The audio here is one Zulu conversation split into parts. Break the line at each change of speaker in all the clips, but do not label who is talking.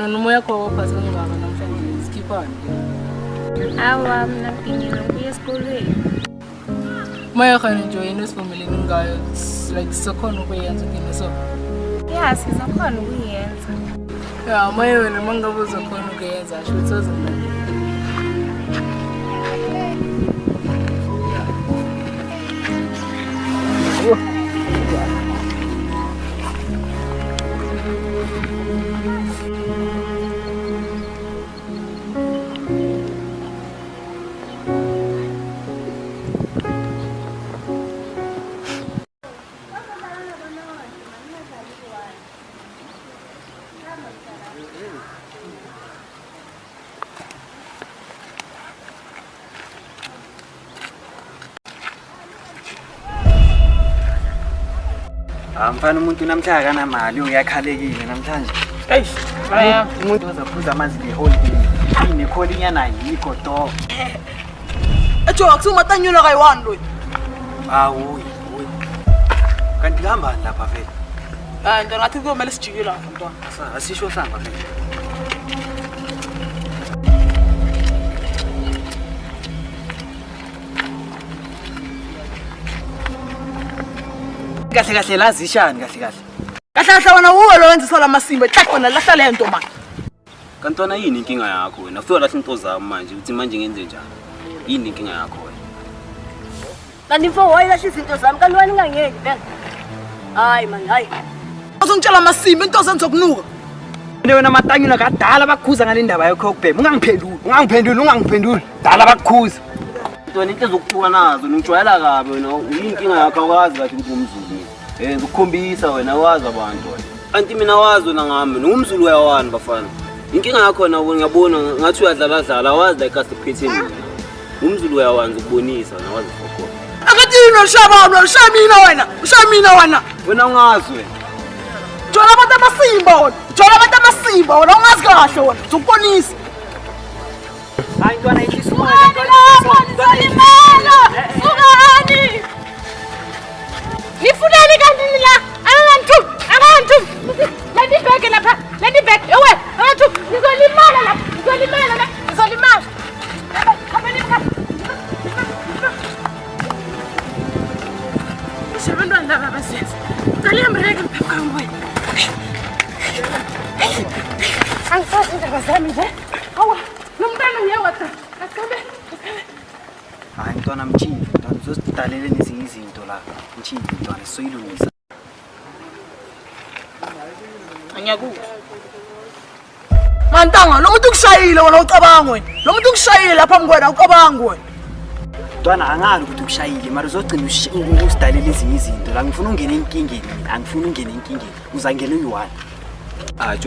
nomoya wakho waphatha ngingaba namhlanje sikhipane.
Awa mina ngidingile ukuya esikolweni.
Moya khona nje yena sivumelene ngayo like sokhona ukuyenza kini so.
Yeah, sizokhona ukuyenza.
Yeah, moya wena mangabe uzokhona ukuyenza asho ukuthi uzomlandela.
Mfana umuntu namhlanje kanamali uyakhalekile namhlanje.
Eish, baya
umuntu ozaphuza amanzi neholiday. Ine kholinyana yikho to.
Ejo akusuma tanyula kayi1 lo.
Hawu. Kanti hamba lapha vele.
Nto ngathi kumele sijike lapha mntwana.
Asisho samba vele. Kahle lazishani kahle.
Kahle wena uwe lo wenza sala masimba ehlaqona lahla lento manje.
Kantwana yini inkinga yakho wena? Ufika lahla into zami manje uthi manje ngenze njani? Yini inkinga yakho wena?
Kanti mfo wayilahla izinto zami kanti wena ngangeke phela. Hayi man, hayi.
Uzongitshela masimba into zenzokunuka.
Wena matanyula kadala bakukhuza ngale ndaba yakho kubhema. Ungangiphenduli. Dala bakukhuza.
Ntwana into ezokubuka nazo nijwayela kabi wena. Yini inkinga yakho akwazi kahle ukuthi umZulu. Ngikukhombisa wena wazi abantu wena. Kanti mina wazi wena ngami ngumZulu uyawani bafana. Inkinga yakho na ngiyabona ngathi uyadlala wazi like asiphetheni. UmZulu uyawani ukubonisa na wazi foko.
Akathi unoshabana ushamina wena.
Wena ungazi wena.
Jola abantu amasimba wena ungazi kahle wena uzokubonisa.
Hayi ntwana inhliziyo
Sukani! Nifunani kanti la? Abantu! Landibheke lapha. Ewe, abantu nizolimala lapha. Nizolimala. Khapeni lapha. Isebantwana laba basenza. Qale ambreke mphambi wena. Angisazi indaba zami nje. Hawa, nomntana uyawatha. Asabe.
Hayi ntwana mthini, ntwana uzosidalela nezinye izinto la. Mthini ntwana soyilungisa.
Anyakuthi. Mantanga, lo muntu kushayile wena ucabanga wena. Lo muntu kushayile lapha ngwena ucabanga wena.
Ntwana angazi ukuthi ushayile, mara uzogcina usidalela ezinye izinto la. Ngifuna ungene enkingeni mina, angifuni ungene enkingeni. Uzangena uyi-1.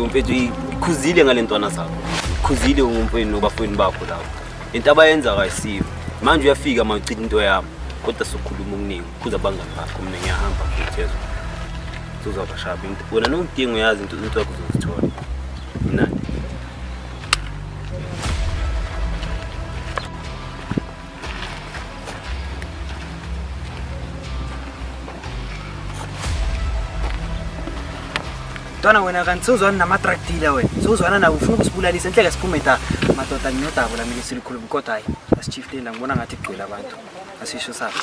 Mfethu ikhuzile ngale ntwana zakho. Ikhuzile umfweni nobafweni bakho lapho. Into abayenza kayisiyo. Manje uyafika mawucitha into yami. Kodwa sokhuluma okuningi. Kuza bangani bakho mina ngiyahamba futhi yezo. Uzobashapha into. Wena nongidinga uyazi into yakho uzozithola. Mnandi.
Ntwana wena kanti sozwana namatraktila wena. Sozwana nabo ufuna ukusibulalisa enhleke siphume da madoda nginodabo la mina silikhuluma kodwa hayi asichieftain la ngibona ngathi igcwele abantu. Asisho sabe.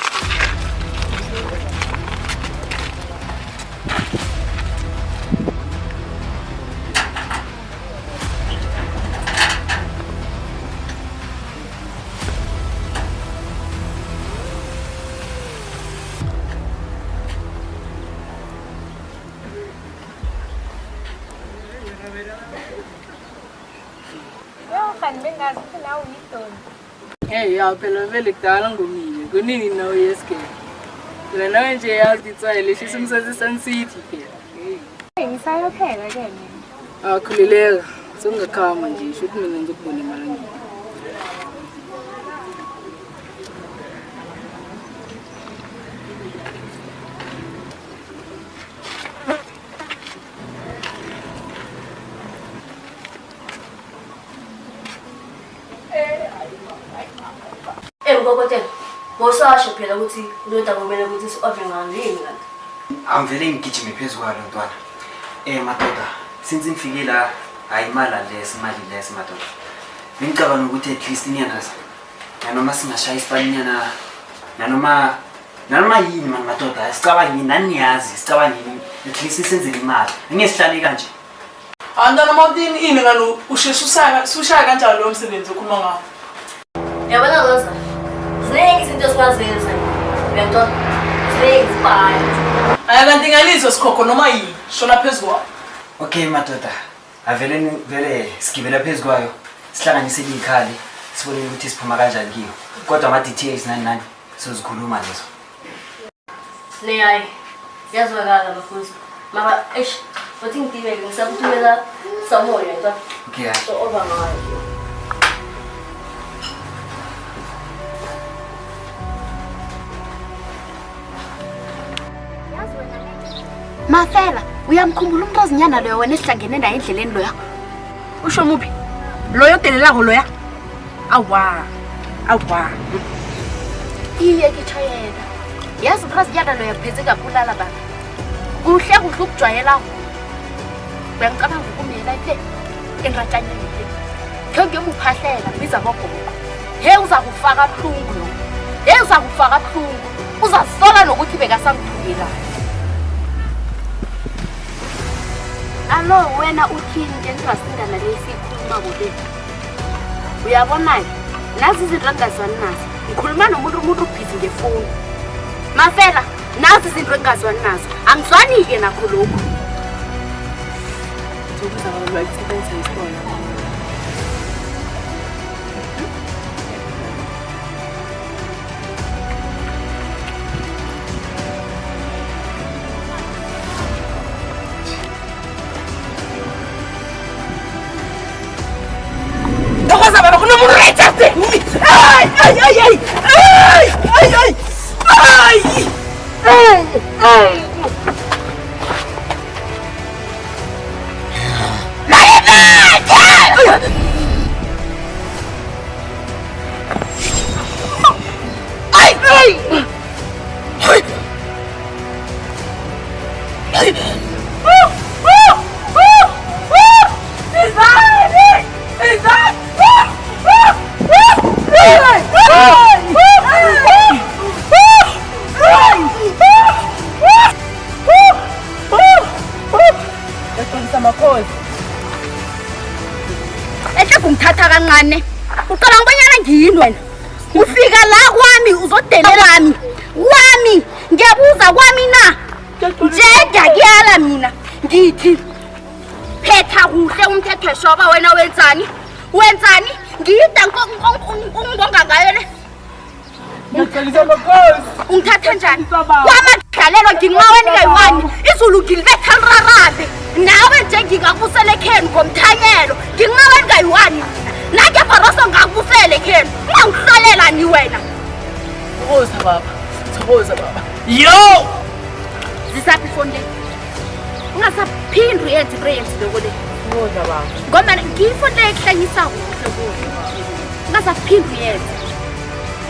Hey, phela vele kudala ngomile. Kunini nawe yeske. Phela nawe nje yazi itswaye leshisa umsazi Sun City phela.
Ngisayopheka ke mina.
Khulileka. Songakhama nje, shothi mina ngizokubona emalangeni.
Ngokotela. Bosasho phela ukuthi uzoda kumele ukuthi si-order ngani yini kanti.
Angivele ngigijime phezulu kwalo ntwana. Madoda, since ngifike la ayimali lesi madoda. Ngicabanga ukuthi at least inyana nanoma singashaya isipaninyana nanoma yini mani madoda sicabangini naniyazi sicabangini at least senzele imali ngesihlale kanje.
Andana mawutini ini ngalo ushaya kanjalo lo msebenzi okhuluma ngawo.
Yabona Rosa. Ziningi izinto esiwazenza. Uyantona? Ziningi zibhayi.
Ayakanti ngalizo sikhokho noma yini shona phezulu.
Okay madoda. Vele sigibela phezulu kwayo. Sihlanganise ikhali sibone ukuthi siphuma kanjani kiyo. Kodwa ama details nani sozikhuluma lezo.
Hayi. Yazwakala bafuzi. Mara uthi ngidibele ngisakuthumela samoya nto.
Okay.
So over ngayo.
Mafela, uyamkhumbula umuntu ozinyana loyo wena esihlangene naye endleleni loya? Usho muphi? Loyo delelako loya? Awa. Iye kitshayela. Yazi uzinyana loyo pheze kakhulala baba. Kuhle ukujwayela. Uyangicabanga ukumela ihle enratshanyeni le. Ke ngiyomuphahlela biza bogogo. He uzakufaka buhlungu lo. He uzakufaka buhlungu. Uzasola nokuthi bekasangithungela. Alo wena uthini ngentrasindana lesikhuluma bodle. Uyabona nazi izinto engazwani nazo. Ngikhuluma nomuntu ubhizi ngefoni. Mafela, nazi izinto engazwani nazo. Angizwani ke nakho lokho.
Ukuza abantu bayisebenza isibona.
Ngithatha kancane. Uqala ngibonyana ngiyini wena. Ufika la kwami uzodelelami. Wami ngiyabuza kwami na. Njega kuyala mina. Ngithi phetha kuhle umthetho weshoba wena wenzani? Wenzani? Ngiyida ngibonga ngayo le.
Ngicela makhosi.
Ungithatha njani? Kwamadlalelo nginqaweni kayiwani. Izulu ngilibetha rarabe. Nawe nje ngingakubusela ekheni ngomthanyelo. Nginqaweni kayiwani. Nake Paroso ngakubusela ekheni. Ungangihlolela ni wena.
Thokoza baba. Yo!
Zisaphi phone le? Ungasaphindi uyenze iprayers lokho le.
Thokoza baba.
Ngoba ngifone le ehlanyisa kuhle kuhle. Ungasaphindi uyenze.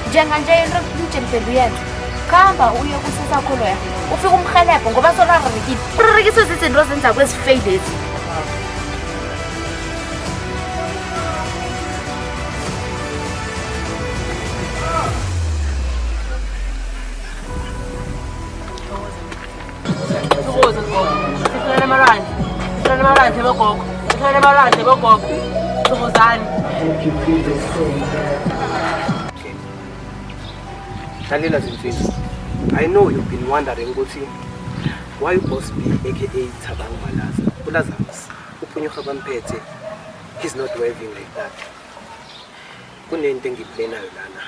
Njenganje into njempembe yenza. Khamba uye kusasakho loya. Ufika umkhelebho ngoba solarikile.
Prikiswe izinto zenza kwesifailezi.
Thokoza gogo. Sifuna amarandi. Sifuna amarandi bogogo. Sifuna amarandi bogogo. Thokozani.
Lalela Zimfini, I know you've been wondering why Boss B aka Thabang Malaza Lazarus uPhunyuka bamphethe, he's not waving like that. Kunento engiplenayo lana,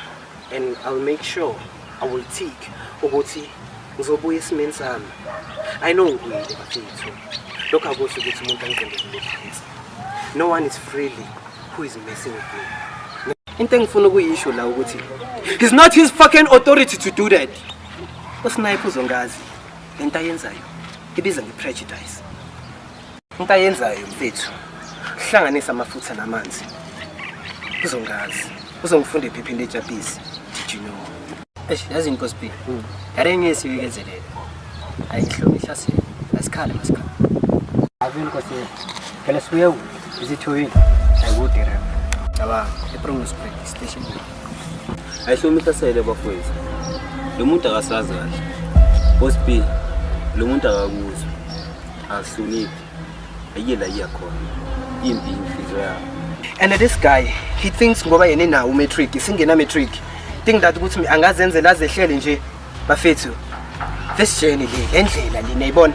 and I'll make sure I will take ukuthi ngizobuya esimeni sami. I know ngiyile bafethu. Lokho akusho ukuthi umuntu angizondele phansi. No one is freely who is messing with me. Into engifuna ukuyisho la ukuthi it's not his fucking authority to do that. Usnipe uzongazi into ayenzayo ibiza ngeprejudice. Into ayenzayo mfethu hlanganisa amafutha namanzi. Uzongazi uzongifunda ephepheni leJapisi. Did you know?
Yazi inkosi B. Yare ngesibekezelele. Ayihlonishase. Asikhala masikhala. Avini inkosi. Phela sibuye Is it too early? I would there. Aba, eProngos Police Station.
Ayihlomisasele bafowethu. Lo muntu akasazi kahle. Boss B, lo muntu akakuzwa. Asuniphi. Ayela iyakhona. Impi inhliziyo yakhe.
And this guy, he thinks ngoba yena nawo matric, isingena matric. Think that ukuthi mi angazenzela azehlele nje bafethu. This journey le, endlela le niyibona.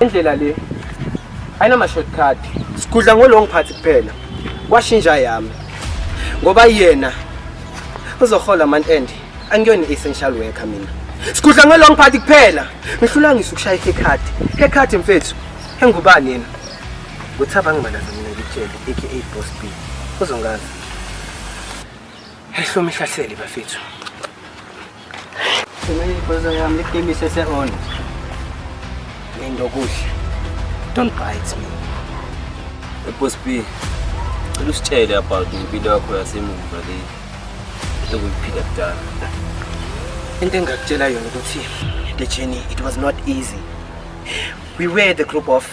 Endlela le ayinama shortcut. Sikudla ngolong party kuphela. Kwashintsha yami. Ngoba yena uzohola month end. Angiyona essential worker mina. Sikudla ngolong party kuphela. Ngihlula ngisukushaya ikhadi. Ikhadi mfethu. Engubani yena? Uthaba ngimalaza mina ngitshela aka Boss B. Uzongazi. Ehlomi hlaseli bafethu.
Kumele ipoza yami lekemi sese on.
Ngendo kuhle. Don't bite me.
Boss B, cela usitshele about impilo yakho yasemuva le. Lokuyiphila kudala.
Into engakutshela yona ukuthi the journey, it was not easy. We were the group of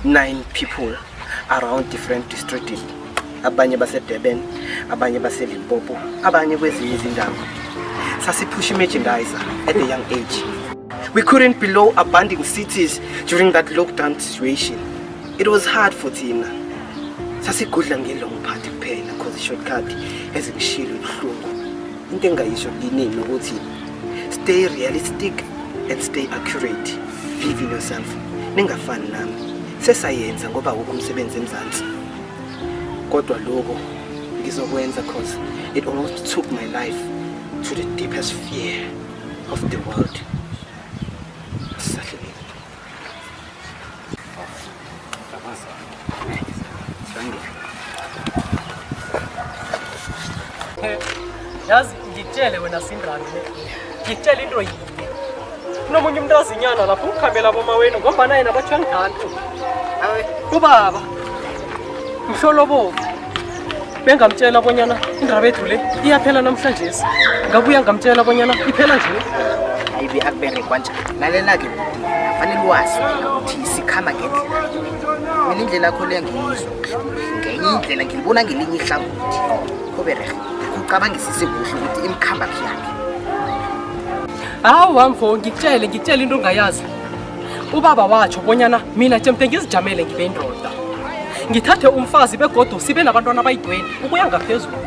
9 people around different districts. Abanye base Ndebele, abanye base Limpopo, abanye kwezinye izindawo. Sasiphusha merchandise at a young age. We couldn't below abandoning cities during that lockdown situation. It was hard for Tina. Sasigudla ngelong party kuphela cause shortcut ezingishilo ibuhlungu. Into engayisho yinini ukuthi stay realistic and stay accurate. Believe in yourself. Ningafani nami. Sesayenza ngoba ukumsebenza emzansi. Kodwa lokho ngizokwenza cause it almost took my life to the deepest fear of the world.
Yazi ngitshele wena Sindrani le. Ngitshele into yini. Kunomunye umuntu azinyana lapho ukhambela boMaweni ngoba naye nabathwangidantho. Hawe, ubaba. Mhlolobo. Bengamtshela bonyana indaba ethu le iyaphela namhlanje. Ngabuya ngamtshela bonyana iphela nje.
Hayibe akubere kwanje. Lalela ke kufanele wazi ukuthi sikhamba ngendlela. Mina indlela yakho le ngiyizwa. Ngenye indlela ngilibona ngelinye ihlangothi. Khobere. Ucabangisise kuhle ukuthi imkhamba yakhe.
Hawu mfo ngitshele into ongayazi. Ubaba watsho bonyana mina jemde ngizijamele ngibe indoda. Ngithathe umfazi begodo sibe nabantwana abayidweni ukuya ngaphezulu.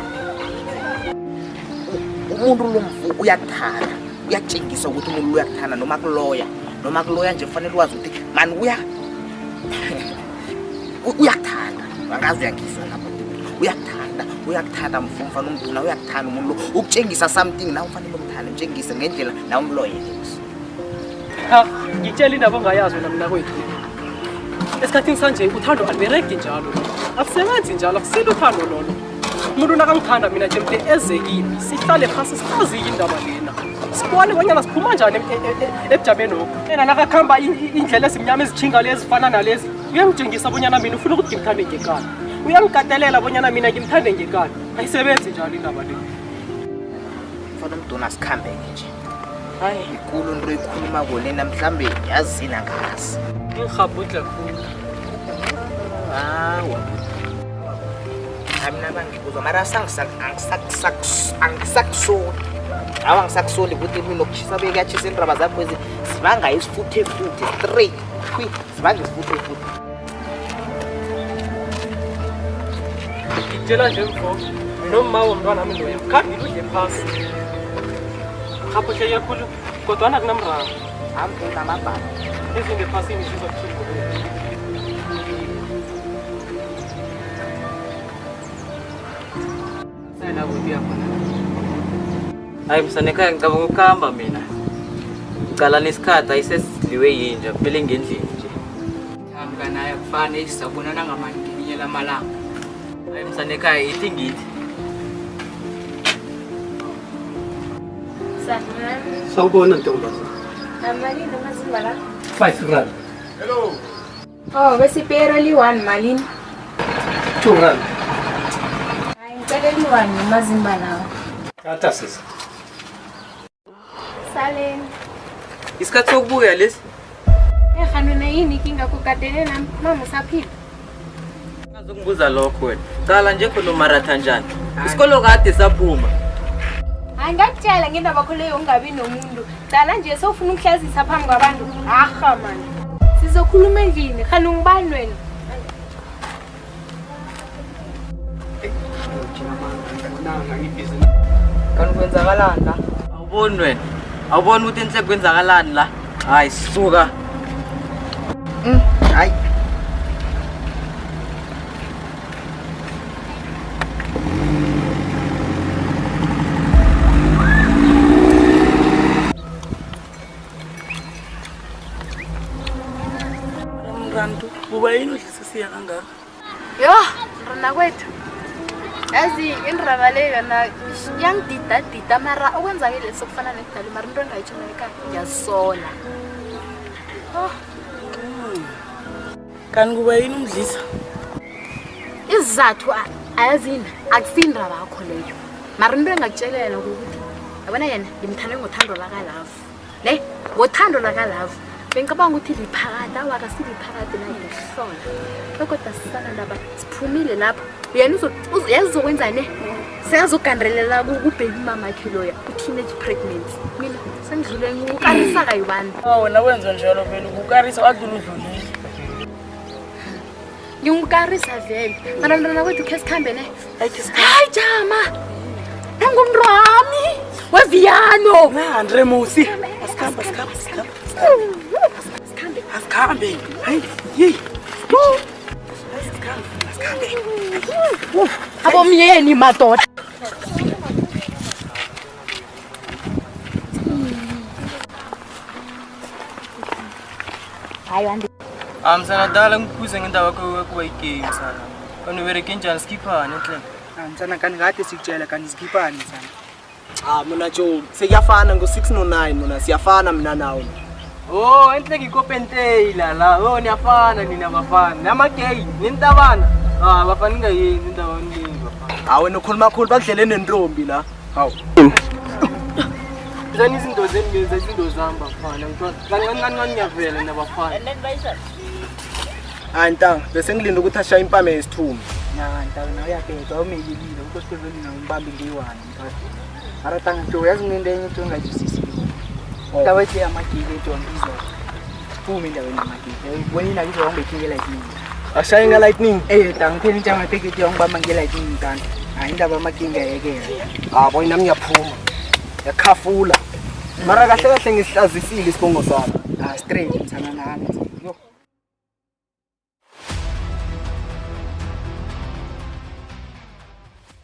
Umuntu lomfu uyakuthanda. Uyatshengisa ukuthi umuntu uyakuthanda noma kuloya nje kufanele wazi ukuthi man uyakuthanda. Angazi uyangizwa lapho. Uyakuthanda mfumfana umntuna uyakuthanda umuntu ukutshengisa something nawe ufanele ukuthanda utshengise ngendlela nawe umloyele.
Ha ngitshela indaba ongayazi wena mina kwethu. Esikhathini sanje uthando alibereki njalo. Akusebenzi njalo akusilo uthando lolo. Umuntu nakangithanda mina nje mhle ezekimi sihlale phasi sichazi indaba lena. Sibone bonyana siphuma kanjani ebujameni lokho. Yena nakakhamba indlela ezimnyama ezichinga lezi fana nalezi uyangitshengisa bonyana mina ufuna ukuthi ngimthande ngekani. Uyangikatelela bonyana mina ngimthande ngekani. Ayisebenzi njalo indaba le.
Mfana umntuna sikhambe nje. Hayi ikulu into ekhuluma kolena mhlambe yazina ngazi.
Ngikhabudla khulu.
Hawo. Mina bangikuzwa mara angisakusoli. Awu angisakusoli ukuthi mina okuchisa bekuyachisa indaba zakho ezi sibanga isifuthe straight. Sibanga isifuthe.
Ngitshela nje mfo noma womntwana nami loya khandi kudle phasi. Khaphuhle yakhulu kodwa nakunamraro.
Ambe namababa.
Izinto ephasini zizokuthula. Sana kubuya khona.
Hayi msanekaya ngicabanga ukuhamba mina. Ngicala nesikhathi ayisesidliwe yinja kumele ngendlini nje.
Hamba naye kufane isizabonana ngamandinye lamalanga.
Hayi msanekaya ithi ngithi.
Sanani.
Sawubona ntombazana.
Malini mazimba la?
5 rand.
Hello. Oh, besipero li-1 malini?
2 rand.
Hayi ngicela li-1 mazimba lawo.
Kata sisi.
Saleni.
Isikhathi sokubuya lesi.
Ehanwe na yini inkinga kukadele nami? Mama usaphila?
Azokubuza lokho wena. Qala nje khona umaratha njani? Isikolo kade saphuma.
Angakutshela ngendaba yakho leyo ungabi nomuntu. Dala nje sewufuna ukuhlazisa phambi kwabantu. Aha man. Sizokhuluma endlini, khani ungibani wena?
Kanti kwenzakalani la? Awuboni wena? Awuboni ukuthi enhle kwenzakalani la? Hayi suka.
Hayi.
Mrantu, kuba yini udlisisiya kangaka?
Yo, rona kwethu. Yazi indaba leyo na yangidida mara okwenzakile sokufana nekudala mara into engayitsho ekhaya ngiyasola.
Kanti kuba yini umdlisa?
Isizathu ayazini akusindaba yakho leyo. Mara into engakutshelela ukuthi yabona yena ngimthande ngothando lakalavu. Ne? Ngothando lakalavu. Bengicabanga ukuthi liphakathi awakasiliphakathi la ngihlola. Kodwa sisana ndaba siphumile lapha. Yena uzokwenza ne? Seyazogandelela kubheki mama khiloya teenage pregnancy. Mina sengidlule ngukarisa kayibani.
Wena wenza njalo vele ukukarisa wadlula udlulile.
Ngiyungikarisa vele. Mara mntwana kwethu khe sikhambe ne? Hayi jama. Ngumrami. Weviano.
Andre Musi. Asikhambe. Asikhambe. Hayi, yi. Asikhambe.
Abomyeni madoda. Hayi wandi.
Msana dala ngikuze ngendaba yakho kuba igame sana. Unibereke njani skiphana enhle?
Msana kanti kade sikutshela kanti sikhipani msana. Mina Joe sekuyafana ngo6 no9 mina siyafana mina nawe.
Oh, enhle ngikopenteyila la. Oh, niyafana nina bafana. Namagay, nintabana. Bafana ngayini indaba nini bafana.
Wena ukhuluma kakhulu bakudlele nentombi la. Hawu.
Njani izinto zengenza izinto zami bafana. Kancane ngiyavela nabafana.
Anta bese ngilinda ukuthi ashaya impame yesithumi.
Ntanga nawe uyabheka awumelilile ukuthi siphezulu nawe umbambe ngiyiwani mphakathi. Mara tanga nto yazinto enye into engajusisiwe. Ndawethi amagile ejongizo. Phuma endaweni yamagile. Wena nakizo wangibethile lightning.
Ashaya nga lightning.
Tanga phela into yamateketi yangibamba ngelightning kanti. Hayi indaba amakinga yekela.
Boy nami ngiyaphuma. Yakhafula. Mara kahle kahle ngisihlazisile isibongo sami.
Straight msana nami.